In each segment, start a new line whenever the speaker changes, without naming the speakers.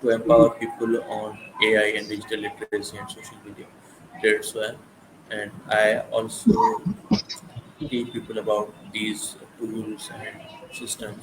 to empower people on AI and digital literacy and social media. That's why, and I also teach people about these tools and systems.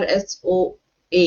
RSOA,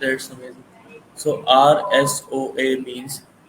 That's amazing. So RSOA means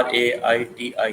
RAITI,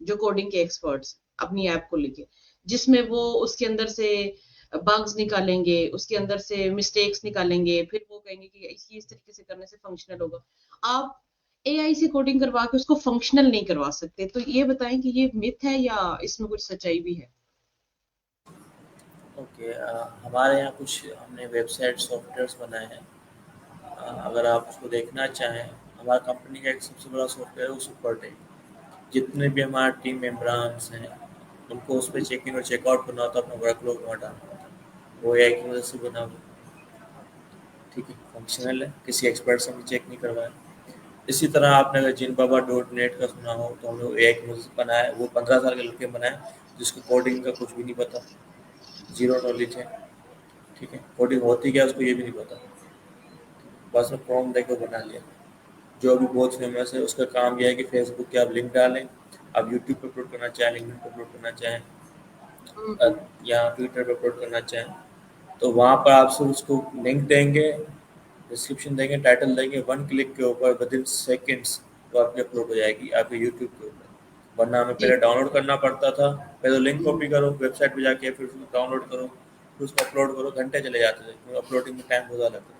جو coding کے experts اپنی app کو لے کے، جس میں وہ اس کے اندر سے بگز نکالیں گے، اس کے اندر سے مسٹیکس نکالیں گے، پھر وہ کہیں گے کہ اس طریقے سے کرنے سے فنکشنل ہوگا. آپ اے آئی سے کوڈنگ کروا کے اس کو فنکشنل نہیں کروا سکتے. تو یہ بتائیں کہ یہ مت ہے یا اس میں کچھ سچائی بھی ہے؟
اوکے، ہمارے یہاں کچھ ہم نے ویب سائٹ سافٹ ویئرس بنائے ہیں. اگر آپ اس کو دیکھنا چاہیں، ہماری کمپنی کا ایک سب سے بڑا سافٹ ویئر ہے وہ سپر ٹیک. جتنے بھی ہمارے ٹیم ممبرانس ہیں ان کو اس پہ چیک ان اور چیک آؤٹ کرنا ہوتا ہے، اپنا ورک لوگ ڈالنا ہوتا ہے. وہ اے آئی کی مدد سے بنا ہوا، ٹھیک ہے، فنکشنل ہے، کسی ایکسپرٹ سے ہم چیک نہیں کروایا. اسی طرح آپ نے اگر جن بابا ڈاٹ نیٹ کا سنا ہو تو ہم نے اے آئی کی مدد سے بنایا. وہ 15 سال کے لڑکے بنائے جس کو کوڈنگ کا کچھ بھی نہیں پتا، زیرو نالج ہے. ٹھیک ہے، کوڈنگ ہوتی کیا اس کو یہ بھی نہیں پتا، بس میں فارم دے کے بنا لیا. جو بھی بہت فیمس ہے اس کا کام یہ ہے کہ فیس بک کے آپ لنک ڈالیں، آپ یوٹیوب پہ اپلوڈ کرنا چاہیں، لنکڈ پہ اپلوڈ کرنا چاہیں یا ٹویٹر پہ اپلوڈ کرنا چاہیں تو وہاں پر آپ سے اس کو لنک دیں گے، ڈسکرپشن دیں گے، ٹائٹل دیں گے. 1 کلک کے اوپر ودن سیکنڈس وہ آپ کی اپلوڈ ہو جائے گی آپ کے یوٹیوب کے اوپر. ورنہ ہمیں
جی.
پہلے ڈاؤن لوڈ کرنا پڑتا تھا، پہلے لنک کاپی کرو ویب سائٹ پہ جا کے، پھر اس کو ڈاؤن لوڈ کرو، پھر اس کو اپلوڈ کرو. گھنٹے چلے جاتے تھے کیونکہ اپلوڈنگ میں ٹائم بہت زیادہ لگتا تھا.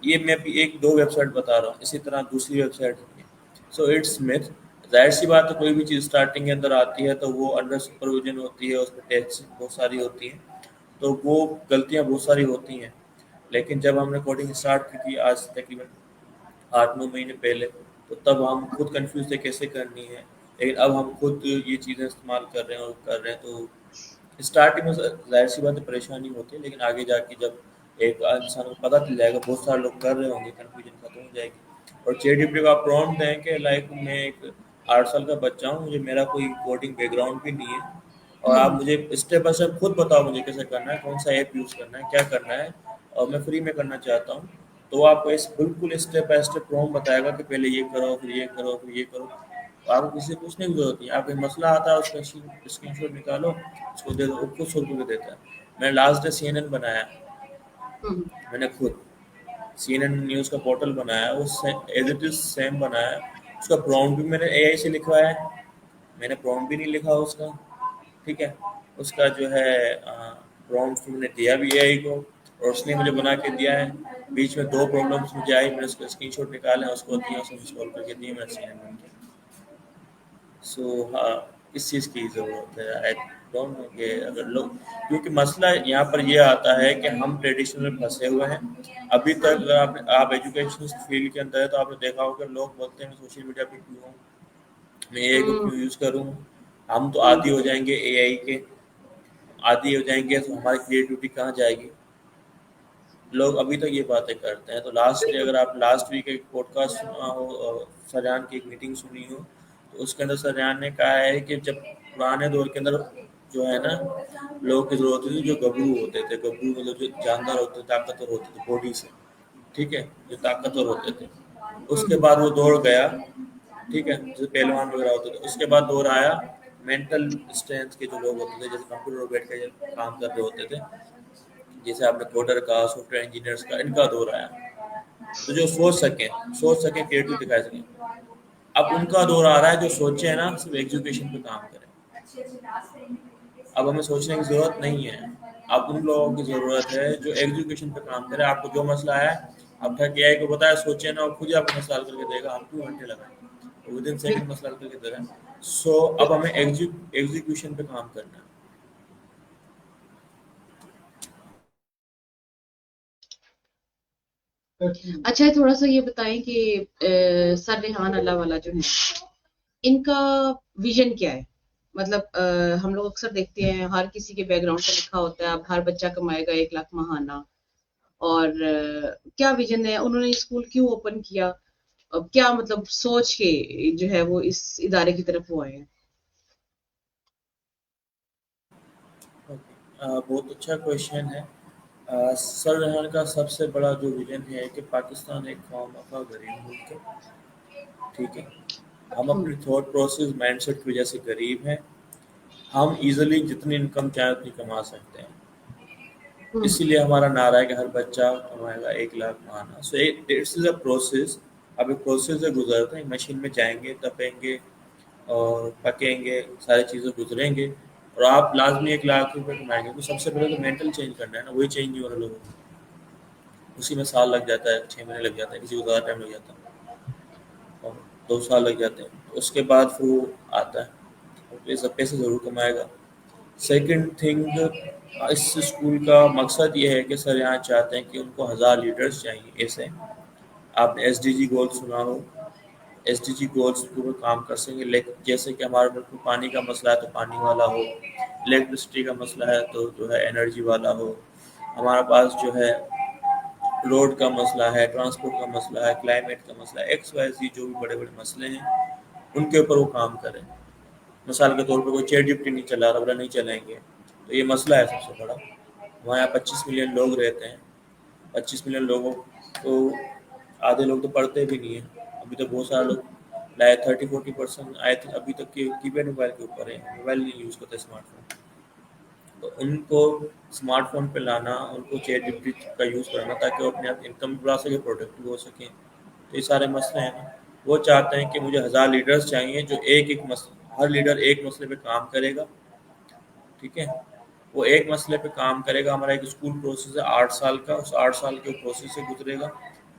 یہ میں بھی ایک دو ویب سائٹ بتا رہا ہوں، اسی طرح دوسری ویب سائٹ ہوتی ہے. So it's math. ظاہر سی بات ہے کوئی بھی چیز اسٹارٹنگ کے اندر آتی ہے تو وہ انڈر سپرویژن ہوتی ہے، اس پہ ٹیسٹ بہت ساری ہوتی ہیں، تو وہ غلطیاں بہت ساری ہوتی ہیں. لیکن جب ہم نے کوڈنگ اسٹارٹ کی تھی آج سے تقریباً 8-9 مہینے پہلے، تو تب ہم خود کنفیوز تھے کیسے کرنی ہے. لیکن اب ہم خود یہ چیزیں استعمال کر رہے ہیں اور کر رہے ہیں. تو اسٹارٹنگ میں ظاہر سی بات ہے پریشانی ہوتی ہے، لیکن آگے جا کے جب ایک انسان کو پتہ چل جائے گا، بہت سارے لوگ کر رہے ہوں گے، کنفیوژن ختم ہو جائے گی. اور چیٹ جی پی ٹی کو آپ پرومپٹ دیں کہ لائک میں ایک 8 سال کا بچہ ہوں، مجھے میرا کوئی کوڈنگ بیک گراؤنڈ بھی نہیں ہے، اور آپ مجھے اسٹیپ بائی اسٹیپ خود بتاؤ مجھے کیسے کرنا ہے، کون سا ایپ یوز کرنا ہے، کیا کرنا ہے، اور میں فری میں کرنا چاہتا ہوں. تو وہ آپ کو بالکل اسٹیپ بائی اسٹیپ پرومپٹ بتائے گا کہ پہلے یہ کرو، پھر یہ کرو، پھر یہ کرو. آپ کو کسی سے پوچھنے کی ضرورت نہیں. آپ کو مسئلہ آتا ہے اس کا اسکرین شاٹ نکالو، اس کو دے دو، وہ خود سولو کر کے دیتا ہے. میں نے لاسٹ ڈے CNN بنایا، میں نے خود CNN نیوز کا پورٹل بنایا، وہ ایز اٹ از سیم بنایا. اس کا پرومپٹ بھی میں نے اے آئی سے لکھوایا ہے، میں نے پرومپٹ بھی نہیں لکھا اس کا. ٹھیک ہے، اس کا جو ہے پرومپٹ میں نے دیا بھی اے آئی کو، اور اس نے مجھے بنا کے دیا ہے. بیچ میں 2 پرابلمس مجھے آئی، میں نے اس کا اسکرین شاٹ نکالا، اس کو دیا، اس کو سالو کر کے دیا، میں نے CNN بن کیا. سو ہاں، اس چیز کی ضرورت ہے. آئی ڈونٹ نو کہ اگر لوگ، کیونکہ مسئلہ یہاں پر یہ آتا ہے کہ ہم ٹریڈیشنل میں پھنسے ہوئے ہیں ابھی تک. اگر آپ ایجوکیشن فیلڈ کے اندر ہے تو آپ نے دیکھا ہوگا کہ لوگ بولتے ہیں میں سوشل میڈیا پہ کیوں ہوں، میں اے آئی کو کیوں یوز کروں. ہم تو عادی ہو جائیں گے اے آئی کے، عادی ہو جائیں گے تو ہماری کریٹیوٹی کہاں جائے گی. لوگ ابھی تک یہ باتیں کرتے ہیں. تو اگر آپ لاسٹ ویک ایک پوڈ کاسٹ سنا ہو، سرجان کی ایک میٹنگ سنی ہو، تو اس کے اندر سرجان نے کہا ہے کہ جب پرانے دور کے اندر جو ہے نا لوگوں کی ضرورت ہوتی تھی، جو گبرو ہوتے تھے، گبرو مطلب جو جاندار ہوتے تھے، طاقتور ہوتے تھے باڈی سے، ٹھیک ہے، جو طاقتور ہوتے تھے. اس کے بعد وہ دور گیا، ٹھیک ہے، جیسے پہلوان وغیرہ ہوتے تھے. اس کے بعد دور آیا مینٹل اسٹرینتھ کے جو لوگ ہوتے تھے، جیسے کمپیوٹر پر بیٹھ کے کام کر رہے ہوتے تھے، جیسے آپ نے کوڈر کا، سافٹ ویئر انجینئرس کا، ان کا دور آیا. تو جو سوچ سکیں کریٹو دکھا سکیں. اب ان کا دور آ رہا ہے جو سوچے ہیں نا صرف ایگزیکیوشن پہ کام کریں. اب ہمیں سوچنے کی ضرورت نہیں ہے، اب ان لوگوں کی ضرورت ہے جو ایگزیکیوشن پہ کام کرے. آپ کو جو مسئلہ ہے اب تک اے آئی کو بتایا، سوچے نا، اور خود ہی آپ کو مسئلہ حل کر کے دے گا. آپ کیوں گھنٹے لگائیں، ودن سیکنڈ مسئلہ حل کر کے دے رہا ہے. سو اب ہمیں ایگزیکیوشن پہ کام کرنا ہے.
اچھا تھوڑا سا یہ بتائیں کہ سر ریحان اللہ والا جو ہے ان کا ویژن کیا ہے؟ مطلب ہم لوگ اکثر دیکھتے ہیں ہر کسی کے بیک گراؤنڈ پہ لکھا ہوتا ہے اب ہر بچہ کمائے گا 1 لاکھ ماہانہ. اور کیا ویژن ہے؟ انہوں نے اسکول کیوں اوپن کیا؟ کیا مطلب سوچ کے جو ہے وہ اس ادارے کی طرف وہ آئے ہیں؟
بہت اچھا کویشچن ہے. سر ریحان کا سب سے بڑا جو ویژن ہے کہ پاکستان ایک قوم کا غریب ملک ہے. ٹھیک ہے، ہم اپنی تھاٹ پروسیس مائنڈ سیٹ کی وجہ سے غریب ہیں. ہم ایزیلی جتنی انکم چاہیں اتنی کما سکتے ہیں. اسی لیے ہمارا نعرہ ہے کہ ہر بچہ کمائے گا 1 لاکھ ماہانہ. It's is a process. اب ایک پروسیس سے گزرتے ہیں، مشین میں جائیں گے، تپیں گے، اور پکیں گے، ساری چیزیں گزریں گے، اور آپ لازمی 1 لاکھ روپے کمائیں گے، تو سب سے پہلے تو مینٹل چینج کرنا ہے نا، وہی چینج نہیں ہو رہا لوگوں کو، اسی میں سال لگ جاتا ہے، 6 مہینے لگ جاتے ہیں، کسی کو زیادہ ٹائم لگ جاتا ہے، اور 2 سال لگ جاتے ہیں، اس کے بعد پھر وہ آتا ہے اور پیسے ضرور کمائے گا۔ سیکنڈ تھنگ، اس اسکول کا مقصد یہ ہے کہ سر یہاں چاہتے ہیں کہ ان کو 1000 لیڈرس چاہیے ایسے، آپ نے ایس ڈی جی گول سنا ہو، ایس ڈی جی گولس پورے کام کر سکیں گے، جیسے کہ ہمارے ملک میں پانی کا مسئلہ ہے تو پانی والا ہو، الیکٹرسٹی کا مسئلہ ہے تو جو ہے انرجی والا ہو، ہمارے پاس جو ہے روڈ کا مسئلہ ہے، ٹرانسپورٹ کا مسئلہ ہے، کلائمیٹ کا مسئلہ ہے، ایکس وائی زی جو بھی بڑے بڑے مسئلے ہیں ان کے اوپر وہ کام کریں۔ مثال کے طور پہ کوئی چیٹ جی پی ٹی نہیں چلا رہا، بولا نہیں چلائیں گے، تو یہ مسئلہ ہے سب سے بڑا۔ ہمارے یہاں 25 ملین لوگ رہتے ہیں، 25 ملین لوگوں کو آدھے لوگ تو پڑھتے بھی نہیں ہیں، ابھی تو بہت سارے لوگ لائک 30-40% آئے تھے ابھی تک کی پیڈ موبائل کے اوپر ہے، موبائل نہیں یوز کرتے اسمارٹ فون، تو ان کو اسمارٹ فون پہ لانا، ان کو چیٹ جی پی ٹی کا یوز کرنا تاکہ وہ اپنے آپ انکم بڑھا سکے، پروڈکٹیو ہو سکیں، تو یہ سارے مسئلے ہیں نا۔ وہ چاہتے ہیں کہ مجھے 1000 لیڈرس چاہیے جو ایک مسئلہ، ہر لیڈر ایک مسئلے پہ کام کرے گا، ٹھیک ہے، وہ ایک مسئلے پہ کام کرے گا۔ ہمارا ایک اسکول پروسیس ہے 8 سال کا، اس 8 سال کے پروسیس سے گزرے گا،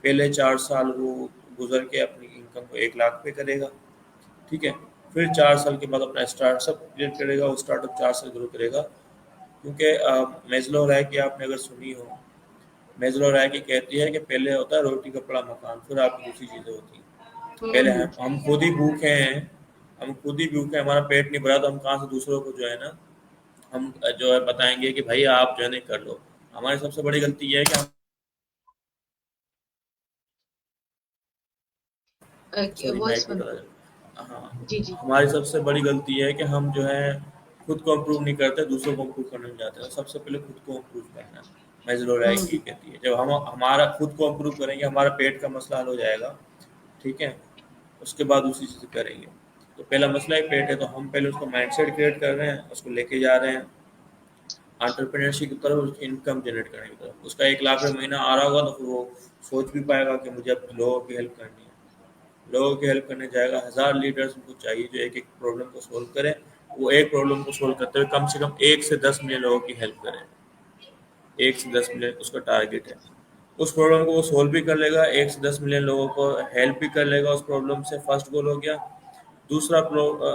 پہلے 4 سال وہ گزر کے اپنی انکم کو 1 لاکھ پہ کرے گا، ٹھیک ہے، پھر 4 سال کے بعد اپنا اسٹارٹ اپ کریٹ کرے گا، وہ اسٹارٹ اپ 4 سال گرو کرے گا، کیونکہ میزلو رائے کی آپ نے اگر سنی ہو، میزلو رائے کی کہتی ہے کہ پہلے ہوتا ہے روٹی کپڑا مکان، پھر آپ کی دوسری چیزیں ہوتی ہیں، پہلے
ہوں
ہم خود ہی بھوکے ہیں، ہم خود ہی بھوکے ہیں، ہمارا پیٹ نہیں بھرا تو ہم کہاں سے دوسروں کو جو ہے نا ہم جو ہے بتائیں گے کہ بھائی آپ جو ہے نہیں کر لو۔ ہماری سب سے بڑی غلطی یہ ہے کہ ہم سوری
وائس
مائک پہ
بند،
چلا جائے، ہاں،
جی جی۔
ہماری سب سے بڑی غلطی یہ ہے کہ ہم جو ہے خود کو امپروو نہیں کرتے، دوسروں کو امپروو کرنے میں جاتے ہیں، سب سے پہلے خود کو امپروو کرنا ہے۔ میزلو رائے
ہوں
کی کہتی ہے جب ہم ہمارا خود کو امپروو کریں گے، ہمارا پیٹ کا مسئلہ حل ہو جائے گا، ٹھیک ہے، اس کے بعد دوسری چیزیں کریں گے۔ تو پہلا مسئلہ ہے پیٹ ہے، تو ہم پہلے اس کو مائنڈ سیٹ کریٹ کر رہے ہیں، اس کو لے کے جا رہے ہیں انٹرپرینرشپ کی طرف، اس کی انکم جنریٹ کرنے کی طرف۔ اس کا 1 لاکھ روپے مہینہ آ رہا ہوگا تو پھر وہ سوچ بھی پائے گا کہ مجھے اب لوگوں کی ہیلپ کرنی ہے، لوگوں کی ہیلپ کرنے جائے گا۔ 1000 لیڈرس کو چاہیے جو ایک ایک پرابلم کو سولو کریں، وہ ایک پرابلم کو سولو کرتے ہوئے کم سے کم 1 سے 10 ملین لوگوں کی ہیلپ کریں، 1 سے 10 ملین اس کا ٹارگیٹ ہے۔ اس پرابلم کو وہ سولو بھی کر لے گا، 1 سے 10 ملین لوگوں کو ہیلپ بھی کر لے گا اس پرابلم سے، فرسٹ گول ہو گیا۔ دوسرا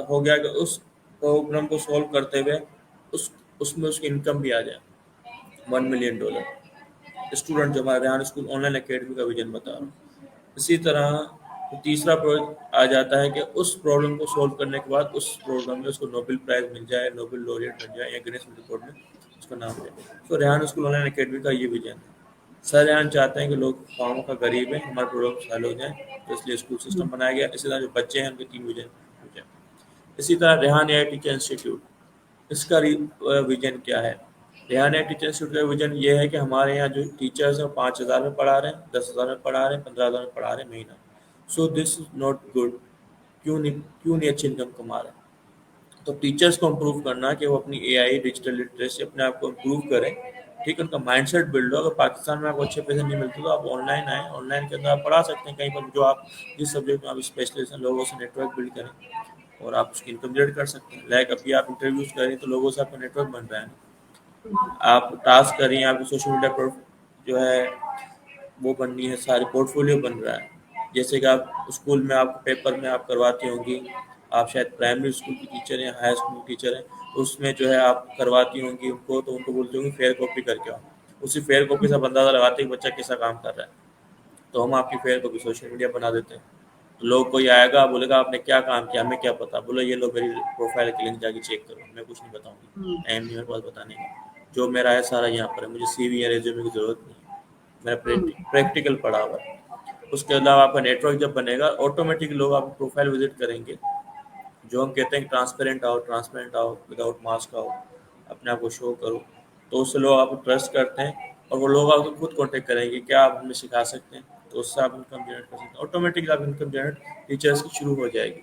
ہو گیا کہ اس پرابلم کو سولو کرتے ہوئے اس میں اس کی انکم بھی آ جائے $1 ملین۔ اسٹوڈنٹ جو ہمارے Rehan school on line academy کا ویژن بتا رہا ہوں۔ اسی طرح تیسرا آ جاتا ہے کہ اس پرابلم کو سولو کرنے کے بعد اس پروگرام میں اس کو نوبل پرائز مل جائے، نوبل لوریٹ بن جائے، یا گنیس رپورٹ میں اس کا نام لے۔ تو Rehan school on line academy کا یہ ویژن ہے۔ سر ریحان چاہتے ہیں کہ لوگ قوم کا غریب ہیں، ہمارے پروگرام حل ہو جائیں، تو اس لیے اسکول سسٹم بنایا گیا۔ اسی طرح جو بچے ہیں ان کے 3 ویژن ہو جائیں۔ اسی طرح ریحان اے آئی ٹیچر انسٹیٹیوٹ، اس کا ویژن کیا ہے؟ ریحان اے آئی ٹیچر انسٹیٹیوٹ کا ویژن یہ ہے کہ ہمارے یہاں جو ٹیچرز ہیں وہ 5,000 میں پڑھا رہے ہیں، 10,000 میں پڑھا رہے ہیں، 15,000 میں پڑھا رہے ہیں مہینہ، سو دس از ناٹ گڈ، کیوں نہیں اچھی انکم کما رہے ہیں؟ تو ٹیچرس کو امپروو کرنا کہ وہ اپنی اے آئی ڈیجیٹل لٹریسی اپنے آپ کو امپروو کریں، ٹھیک ہے، ان کا مائنڈ سیٹ بلڈ ہو۔ اگر پاکستان میں آپ کو اچھے پیسے نہیں ملتے تو آپ آن لائن آئیں، آن لائن کے اندر آپ پڑھا سکتے ہیں کہیں پر جو آپ جس سبجیکٹ میں آپ اسپیشلسٹ ہیں، لوگوں سے نیٹ ورک بلڈ کریں اور آپ اس کی انکم جنریٹ کر سکتے ہیں۔ لائک ابھی آپ انٹرویوز کریں تو لوگوں سے آپ کا نیٹ ورک بن رہا ہے، آپ ٹاسک کر رہی ہیں، آپ کی سوشل میڈیا پر جو ہے وہ بننی ہے، ساری پورٹ فولیو بن رہا ہے۔ جیسے کہ آپ اسکول میں آپ پیپر میں آپ کرواتی ہوں گی، آپ شاید پرائمری اسکول کی ٹیچر ہیں، ہائی اسکول کی ٹیچر ہیں، اس میں جو ہے آپ کرواتی ہوں گی ان کو، تو ان کو بولتی ہوں گی فیئر کاپی کر کے آؤ، اسی فیئر کاپی سے آپ اندازہ لگاتے ہیں کہ بچہ کیسا کام کر رہا ہے، تو ہم آپ کی فیئر کاپی سوشل میڈیا بنا دیتے ہیں۔ تو لوگ کوئی آئے گا بولے گا آپ نے کیا کام کیا، ہمیں کیا پتا، بولے یہ لوگ میری پروفائل کے لنک جا کے چیک کرو، میں کچھ نہیں بتاؤں گی، ٹائم نہیں میرے پاس بتانے کا، جو میرا ہے سارا یہاں پر ہے، مجھے سی وی یا ریزیومے کی ضرورت نہیں ہے، میرا پریکٹیکل پڑھا ہوا ہے۔ اس کے علاوہ آپ کا نیٹ ورک جب بنے گا آٹومیٹک لوگ آپ کو پروفائل وزٹ کریں گے، جو ہم کہتے ہیں کہ ٹرانسپیرنٹ آؤ، وداؤٹ ماسک آؤ، اپنے آپ کو شو کرو، تو اس سے لوگ آپ کو ٹرسٹ کرتے ہیں اور وہ لوگ آپ کو خود کانٹیکٹ کریں گے، کیا آپ ہمیں سکھا سکتے ہیں، تو اس سے آپ انکم جنریٹ کر سکتے ہیں، آٹومیٹکلی آپ انکم جنریٹ ٹیچرس کی شروع ہو جائے گی۔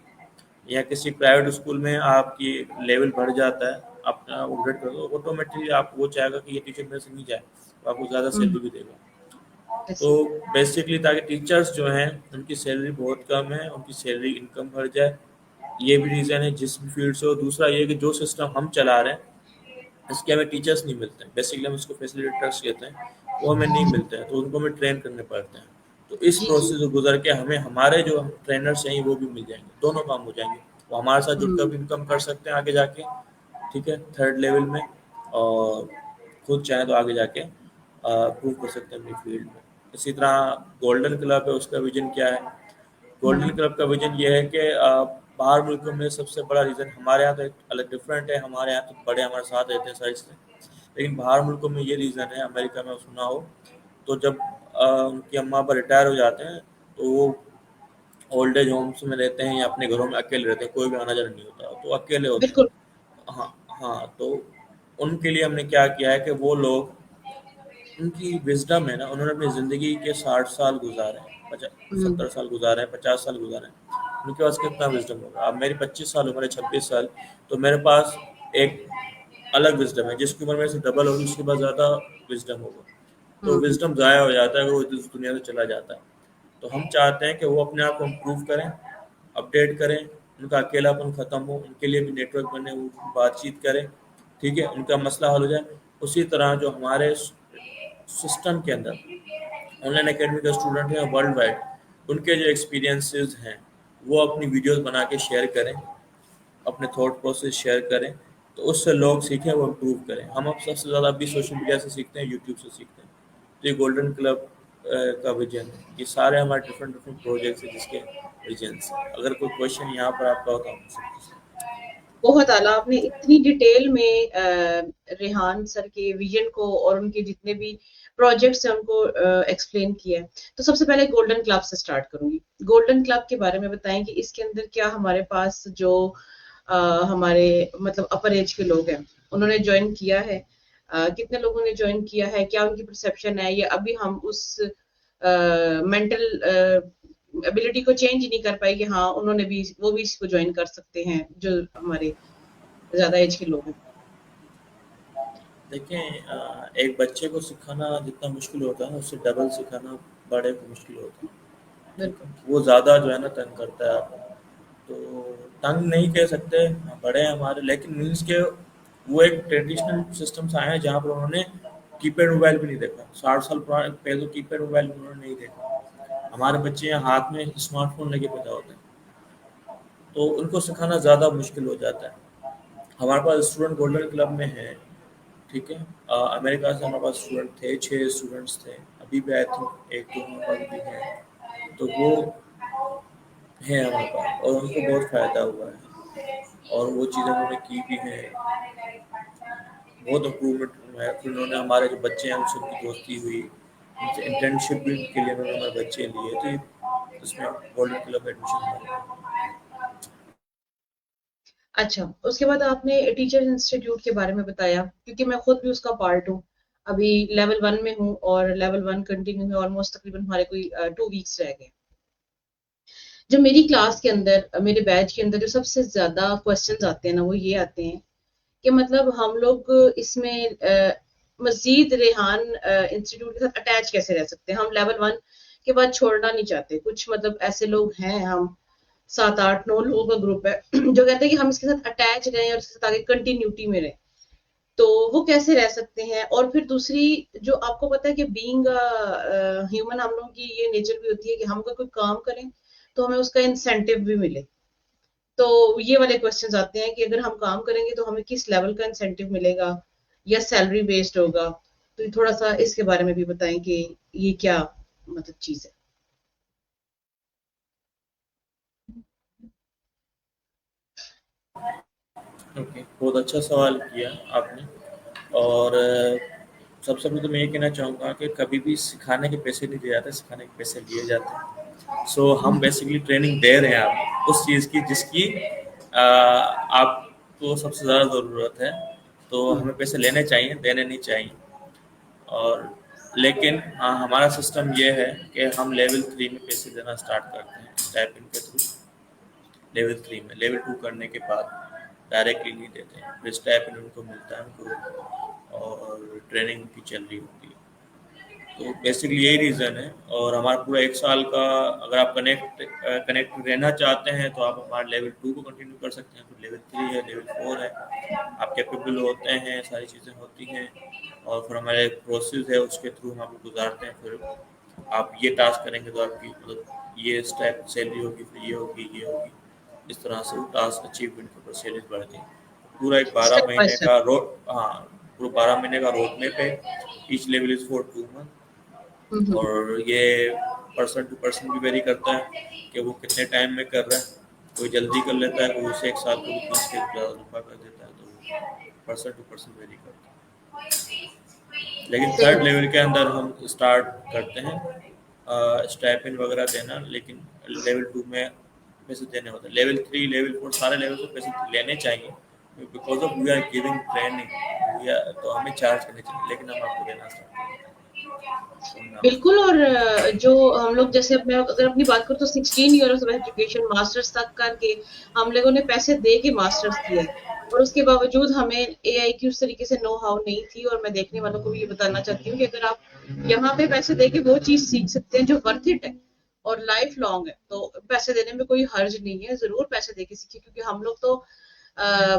یا کسی پرائیویٹ اسکول میں آپ کی لیول بڑھ جاتا ہے، اپنا اپگریڈ کر دو، آٹومیٹکلی آپ وہ چاہے گا کہ یہ ٹیچر میرے سے نہیں جائے، تو آپ کو زیادہ سیلری بھی دے گا۔ تو بیسکلی تاکہ ٹیچرس جو ہیں ان کی سیلری بہت کم ہے، ان کی سیلری انکم بڑھ جائے، یہ بھی ریزن ہے جس بھی فیلڈ سے. اور دوسرا یہ کہ جو سسٹم ہم چلا رہے ہیں اس کے ہمیں ٹیچرس نہیں ملتے ہیں. بیسکلی ہم اس کو فیسیلیٹرس کہتے ہیں, وہ ہمیں نہیں ملتے ہیں, تو ان کو ہمیں ٹرین کرنے پڑتے ہیں. تو اس
جی جی.
پروسیس سے گزر کے ہمیں ہمارے جو ٹرینرس ہیں وہ بھی مل جائیں گے, دونوں کام ہو جائیں گے. وہ ہمارے ساتھ جڑ کر بھی انکم کر سکتے ہیں آگے جا کے, ٹھیک ہے, تھرڈ لیول میں, اور خود چاہیں تو آگے جا کے پروو کر سکتے ہیں اپنی فیلڈ میں. اسی طرح گولڈن کلب ہے, اس کا ویژن کیا ہے؟ گولڈن کلب کا ویژن یہ ہے کہ باہر ملکوں میں سب سے بڑا ریزن, ہمارے یہاں تو الگ ڈفرینٹ ہے, ہمارے یہاں تو بڑے ہمارے ساتھ رہتے ہیں سائز سے, لیکن باہر ملکوں میں یہ ریزن ہے, امریکہ میں سنا ہو تو جب ان کے اماں ابا ریٹائر ہو جاتے ہیں تو وہ اولڈ ایج ہومس میں رہتے ہیں یا اپنے گھروں میں اکیلے رہتے ہیں, کوئی بھی آنا جانا نہیں ہوتا, تو اکیلے ہوتے ہیں.
بالکل.
ہاں ہاں, تو ان کے لیے ہم نے کیا کیا ہے کہ وہ لوگ, ان کی وزڈم ہے نا, انہوں نے اپنی زندگی کے 60 سال گزارے ہیں, 70 سال گزارے ہیں, 50 سال گزارے ہیں, ان کے پاس کتنا وزڈم ہوگا. اب میری 25 سال عمر ہے, 26 سال, تو میرے پاس ایک الگ وزڈم ہے. جس کی عمر میرے سے ڈبل ہوگی اس کے پاس زیادہ وزڈم ہوگا, تو وزڈم ضائع ہو جاتا ہے اگر وہ اس دنیا سے چلا جاتا ہے. تو ہم چاہتے ہیں کہ وہ اپنے آپ کو امپروو کریں, اپڈیٹ کریں, ان کا اکیلا پن ختم ہو, ان کے لیے بھی نیٹ ورک بنے, وہ بات چیت کریں, ٹھیک ہے, ان کا مسئلہ حل ہو جائے. اسی طرح جو ہمارے سسٹم کے اندر آن لائن اکیڈمی کے اسٹوڈنٹ ہیں ورلڈ وائڈ, ان کے جو ایکسپیرینسز ہیں وہ اپنی ویڈیوز بنا کے شیئر کریں, اپنے تھاٹ پروسیس شیئر کریں, تو اس سے لوگ سیکھیں, وہ امپروو کریں. ہم اب سب سے زیادہ ابھی سوشل میڈیا سے سیکھتے ہیں, یوٹیوب سے سیکھتے ہیں. تو یہ گولڈن کلب کا ویژن ہے. یہ سارے ہمارے ڈفرینٹ پروجیکٹس ہیں جس کے ویژنس ہیں. اگر کوئی کویشچن یہاں پر آپ کا ہوتا ہوں.
بہت اعلیٰ, آپ نے اتنی ڈیٹیل میں ریحان سر کے ویژن کو اور ان کے جتنے بھی پروجیکٹس ہیں ان کو ایکسپلین کیا ہے. تو سب سے پہلے گولڈن کلب سے سٹارٹ کروں گی. گولڈن کلب کے بارے میں بتائیں کہ اس کے اندر کیا ہمارے پاس جو ہمارے مطلب اپر ایج کے لوگ ہیں انہوں نے جوائن کیا ہے, کتنے لوگوں نے جوائن کیا ہے, کیا ان کی پرسیپشن ہے, یا ابھی ہم اس مینٹل ابیلٹی کو چینج ہی نہیں کر پائی کہ ہاں انہوں نے بھی, وہ بھی اس کو جوائن کر سکتے ہیں جو ہمارے زیادہ ایج کے لوگ ہیں.
دیکھیں, ایک بچے کو سکھانا جتنا مشکل ہوتا ہے نا, اس سے ڈبل سکھانا بڑے کو مشکل ہوتا ہے, ٹھیک ہے.
بالکل.
وہ زیادہ جو ہے نا تنگ کرتا ہے آپ کو, تو تنگ نہیں کہہ سکتے, بڑے ہیں ہمارے, لیکن مینس کے وہ ایک ٹریڈیشنل سسٹم سے آئے ہیں جہاں پر انہوں نے کی پیڈ موبائل بھی نہیں دیکھا. 60 سال پہلے تو کی پیڈ موبائل انہوں نے نہیں دیکھا. ہمارے بچے یہاں ہاتھ میں اسمارٹ فون لے کے پیدا ہوتے ہیں, تو ان کو سکھانا زیادہ مشکل ہو جاتا ہے. ہمارے پاس اسٹوڈنٹ گولڈن کلب میں ہے, ٹھیک ہے. امریکہ سے ہمارے پاس اسٹوڈنٹ تھے, 6 اسٹوڈنٹس تھے, ابھی بھی آئی تھنک ایک دو ہمارے پاس بھی ہیں, تو وہ ہے ہمارے پاس, اور ان کو بہت فائدہ ہوا ہے, اور وہ چیزیں انہوں نے کی بھی ہیں, بہت امپرومنٹ ہے. پھر انہوں نے ہمارے جو بچے ہیں ان سے کی دوستی ہوئی, ان سے انٹرنشپ بھی کے لیے انہوں نے ہمارے بچے لیے, تو اس میں گولڈن کلب ایڈمیشن ہوا.
اچھا, اس کے بعد آپ نے ٹیچر انسٹیٹیوٹ کے بارے میں بتایا, کیونکہ میں خود بھی اس کا پارٹ ہوں. ابھی لیول 1 میں ہوں اور لیول 1 کنٹینیو ہے, آلموسٹ تقریباً ہمارے کوئی 2 ویکس رہ گئے. جو میری کلاس کے اندر, میرے بیچ کے اندر جو سب سے زیادہ کوسچنز آتے ہیں نا, وہ یہ آتے ہیں کہ مطلب ہم لوگ اس میں مزید ریحان انسٹیٹیوٹ کے ساتھ اٹیچ کیسے رہ سکتے ہیں. ہم لیول 1 کے بعد چھوڑنا نہیں چاہتے. کچھ مطلب ایسے لوگ ہیں, ہم 7 8 9 لوگوں کا گروپ ہے جو کہتے ہیں کہ ہم اس کے ساتھ اٹیچ رہیں اور اس کے ساتھ آگے کنٹینیوٹی میں رہیں. تو وہ کیسے رہ سکتے ہیں. اور پھر دوسری, جو آپ کو پتا ہے کہ بینگ ہیومن, ہم لوگوں کی یہ نیچر بھی ہوتی ہے کہ ہم کوئی کام کریں تو ہمیں اس کا انسینٹیو بھی ملے. تو یہ والے کوسچنز آتے ہیں کہ اگر ہم کام کریں گے تو ہمیں کس لیول کا انسینٹیو ملے گا, یا سیلری بیسڈ ہوگا. تو تھوڑا سا اس کے بارے میں بھی بتائیں کہ یہ کیا مطلب چیز ہے.
اوکے, بہت اچھا سوال کیا آپ نے. اور سب سے پہلے تو میں یہ کہنا چاہوں گا کہ کبھی بھی سکھانے کے پیسے نہیں دیے جاتے, سکھانے کے پیسے لیے جاتے ہیں. سو ہم بیسیکلی ٹریننگ دے رہے ہیں آپ اس چیز کی جس کی آپ کو سب سے زیادہ ضرورت ہے, تو ہمیں پیسے لینے چاہیے, دینے نہیں چاہیے. اور لیکن ہمارا سسٹم یہ ہے کہ ہم لیول 3 میں پیسے دینا اسٹارٹ کرتے ہیں اسٹائپنڈ کے تھرو. لیول 3 میں, لیول 2 کرنے کے بعد ڈائریکٹلی نہیں دیتے ہیں, پھر اسٹائپنڈ ان کو ملتا ہے ان کو, اور ٹریننگ بھی چل رہی ہوتی ہے. تو بیسکلی یہی ریزن ہے. اور ہمارا پورا 1 سال کا اگر آپ کنیکٹ رہنا چاہتے ہیں تو آپ ہمارے لیول 2 کو کنٹینیو کر سکتے ہیں. پھر لیول 3 ہے، لیول 4 ہے، آپ کیپیبل ہوتے ہیں، ساری چیزیں ہوتی ہیں. اور پھر ہمارے پروسیس ہے، اس کے تھرو ہم آپ کو گزارتے ہیں. پھر آپ یہ ٹاسک کریں گے تو آپ کی مطلب یہ اسٹیپ سیلری ہوگی، پھر یہ ہوگی، یہ ہوگی. اس طرح سے وہ ٹاسک اچیومنٹ کے اوپر سیلری بڑھتی ہے. پورا ایک 12
اسٹیپ بائی
مہینے
اسٹیپ.
کا روڈ. ہاں، پورا 12 مہینے کا روڈ میپ ہے. Each level is for 2 months. اور یہ پرسن ٹو پرسن بھی ویری کرتا ہے کہ وہ کتنے ٹائم میں کر رہا ہے. کوئی جلدی کر لیتا ہے، کوئی اسے 1 سال کو بھی 30 کے زیادہ دفعہ کر دیتا ہے. تو پرسن ٹو پرسن ویری کرتا ہے. لیکن
صحیح.
3rd لیول کے اندر ہم اسٹارٹ کرتے ہیں اسٹائپن وغیرہ دینا. لیکن لیول 2 میں پیسے دینے ہوتے ہیں. لیول 3 لیول 4 سارے لیول سے پیسے لینے چاہیے because of we are giving training. تو ہمیں چارج کرنے چاہیے، لیکن ہم آپ کو دینا
بالکل. اور جو ہم لوگ جیسے میں اگر اپنی بات کروں تو 16 ایئرس آف ایجوکیشن ماسٹرز تک کر کے ہم لوگوں نے پیسے دے کے ماسٹرز کیا ہے. اور اس کے باوجود ہمیں اے آئی کی اس طریقے سے نو ہاؤ نہیں تھی. اور میں دیکھنے والوں کو بھی یہ بتانا چاہتی ہوں کہ اگر آپ یہاں پہ پیسے دے کے وہ چیز سیکھ سکتے ہیں جو ورتھ اٹ ہے اور لائف لانگ ہے، تو پیسے دینے میں کوئی حرج نہیں ہے. ضرور پیسے دے کے سیکھیں، کیونکہ ہم لوگ تو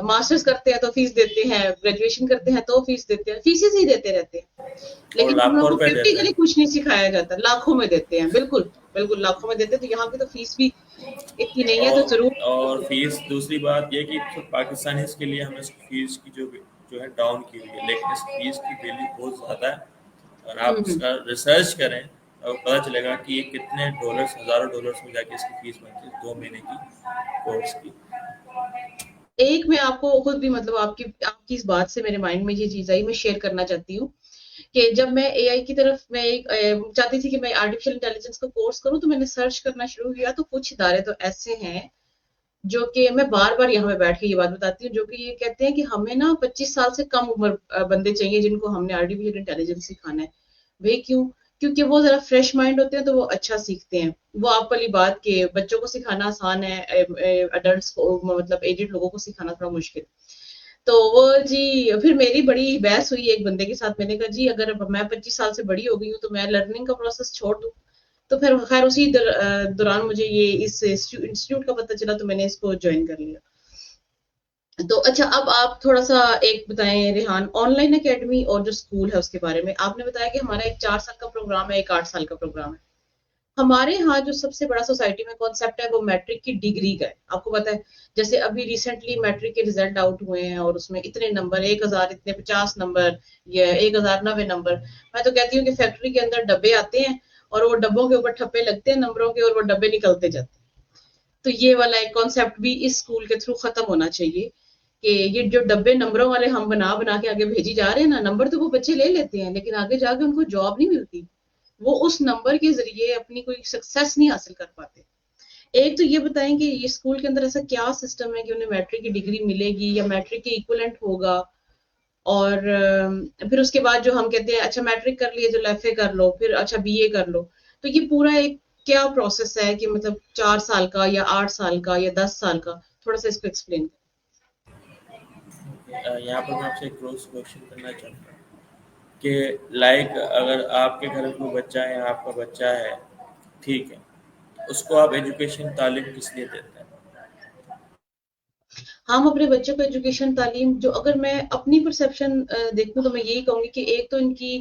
ماسٹرز کرتے ہیں تو فیس دیتے ہیں، گریجویشن کرتے ہیں تو فیس دیتے ہیں، فیسز ہی دیتے رہتے ہیں.
اور
لیکن ہم لوگ
لاکھوں
کو
روپے دیتے
پریکٹیکلی
ہیں.
کچھ نہیں سکھایا جاتا. لاکھوں میں دیتے ہیں. بالکل بالکل لاکھوں میں دیتے ہیں. تو یہاں کی تو فیس بھی اتنی نہیں ہے، تو ضرور.
اور فیس دوسری بات یہ کہ پاکستانیز کے لیے ہمیں اس کی فیس کی جو ہے ڈاؤن کی ہوئی ہے، لیکن اس فیس کی ویلیو بہت زیادہ ہے. اور آپ اس کا ریسرچ کریں اور پتہ چلے گا کہ یہ کتنے ڈالرس، ہزاروں ڈالرس میں جا کے اس کی فیس بنتی ہے 2 مہینے کی کورس کی.
ایک میں آپ کو خود بھی مطلب آپ کی اس بات سے میرے مائنڈ میں یہ چیز آئی، میں شیئر کرنا چاہتی ہوں کہ جب میں اے آئی کی طرف میں چاہتی تھی کہ میں آرٹیفیشل انٹیلیجنس کا کورس کروں، تو میں نے سرچ کرنا شروع کیا. تو کچھ ادارے تو ایسے ہیں جو کہ میں بار بار یہاں پہ بیٹھ کے یہ بات بتاتی ہوں، جو کہ یہ کہتے ہیں کہ ہمیں نا 25 سال سے کم عمر بندے چاہیے جن کو ہم نے آرٹیفیشل انٹیلیجنس سکھانا ہے. وہ کیوں؟ کیونکہ وہ ذرا فریش مائنڈ ہوتے ہیں تو وہ اچھا سیکھتے ہیں. وہ آپ والی بات کہ بچوں کو سکھانا آسان ہے، اڈلٹس کو مطلب ایجڈ لوگوں کو سکھانا تھوڑا مشکل. تو وہ جی پھر میری بڑی بحث ہوئی ایک بندے کے ساتھ. میں نے کہا جی اگر میں 25 سال سے بڑی ہو گئی ہوں تو میں لرننگ کا پروسیس چھوڑ دوں. تو پھر خیر اسی دوران مجھے یہ اس انسٹیٹیوٹ کا پتہ چلا، تو میں نے اس کو جوائن کر لیا. تو اچھا اب آپ تھوڑا سا ایک بتائیں ریحان، آن لائن اکیڈمی اور جو اسکول ہے اس کے بارے میں. آپ نے بتایا کہ ہمارا ایک 4 سال کا پروگرام ہے، ایک 8 سال کا پروگرام ہے. ہمارے ہاں جو سب سے بڑا سوسائٹی میں کانسیپٹ ہے وہ میٹرک کی ڈگری کا ہے. آپ کو پتا ہے جیسے ابھی ریسنٹلی میٹرک کے ریزلٹ آؤٹ ہوئے ہیں اور اس میں اتنے نمبر 1000 اتنے 50 نمبر یا 1090 نمبر. میں تو کہتی ہوں کہ فیکٹری کے اندر ڈبے آتے ہیں اور وہ ڈبوں کے اوپر ٹھپے لگتے ہیں نمبروں کے اور وہ ڈبے نکلتے جاتے ہیں. تو یہ والا ایک کانسیپٹ بھی اس اسکول کے تھرو ختم ہونا چاہیے کہ یہ جو ڈبے نمبروں والے ہم بنا کے آگے بھیجی جا رہے ہیں نا، نمبر تو وہ بچے لے لیتے ہیں لیکن آگے جا کے ان کو جاب نہیں ملتی. وہ اس نمبر کے ذریعے اپنی کوئی سکسیس نہیں حاصل کر پاتے. ایک تو یہ بتائیں کہ یہ اسکول کے اندر ایسا کیا سسٹم ہے کہ انہیں میٹرک کی ڈگری ملے گی یا میٹرک کے ایکولنٹ ہوگا. اور پھر اس کے بعد جو ہم کہتے ہیں اچھا میٹرک کر لیے جو ایف اے کر لو، پھر اچھا بی اے کر لو. تو یہ پورا ایک کیا پروسیس ہے کہ مطلب 4 سال کا یا 8 سال کا یا 10 سال کا؟ تھوڑا سا اس کو ایکسپلین.
یہاں پر میں آپ سے ایک کروس کوشچن کرنا چاہتا ہوں کہ لائک اگر آپ کے گھر میں کوئی بچہ ہے، آپ کا بچہ ہے، ٹھیک ہے، اس کو آپ ایجوکیشن تعلیم کس لیے دیتے ہیں؟
ہم اپنے بچوں کو ایجوکیشن تعلیم، جو اگر میں اپنی پرسیپشن دیکھوں تو میں یہی کہوں گی کہ ایک تو ان کی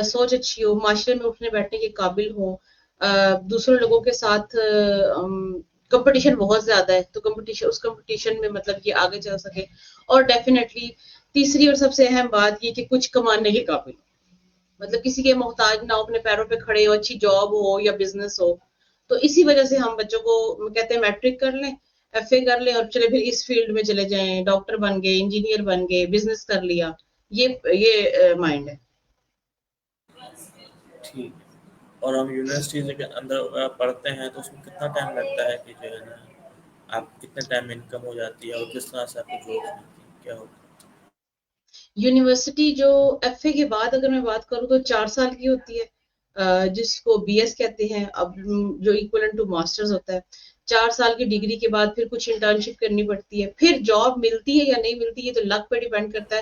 سوچ اچھی ہو، معاشرے میں اٹھنے بیٹھنے کے قابل ہو، دوسرے لوگوں کے ساتھ کمپٹیشن بہت زیادہ ہے تو اس کمپٹیشن میں مطلب یہ آگے چل سکے. اور ڈیفینیٹلی تیسری اور سب سے اہم بات یہ کہ کچھ کمانے کے قابل، مطلب کسی کے محتاج نہ ہو، اپنے پیروں پہ کھڑے ہو، اچھی جاب ہو یا بزنس ہو. تو اسی وجہ سے ہم بچوں کو کہتے ہیں میٹرک کر لیں، ایف اے کر لیں اور چلے پھر اس فیلڈ میں چلے جائیں، ڈاکٹر بن گئے، انجینئر بن گئے، بزنس کر لیا. یہ مائنڈ ہے.
ٹھیک ہے. اور ہم یونیورسٹیز کے اندر پڑھتے ہیں تو اس میں کتنا ٹائم لگتا ہے کہ جو ہے نا آپ کتنے ٹائم میں انکم ہو جاتی ہے اور کس طرح سے آپ کو جاب ملتی ہے، کیا ہوتا ہے؟
یونیورسٹی جو ایف اے کے بعد اگر میں بات کروں تو 4 سال کی ہوتی ہے، جس کو بی ایس کہتے ہیں، اب جو ایکولنٹ ٹو ماسٹرز ہوتا ہے. 4 سال کی ڈگری کے بعد پھر کچھ انٹرنشپ کرنی پڑتی ہے، پھر جاب ملتی ہے یا نہیں ملتی ہے تو لک پہ ڈیپینڈ کرتا ہے.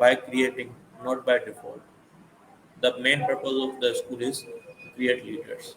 by creating, not by default. The main purpose of the school is to create leaders.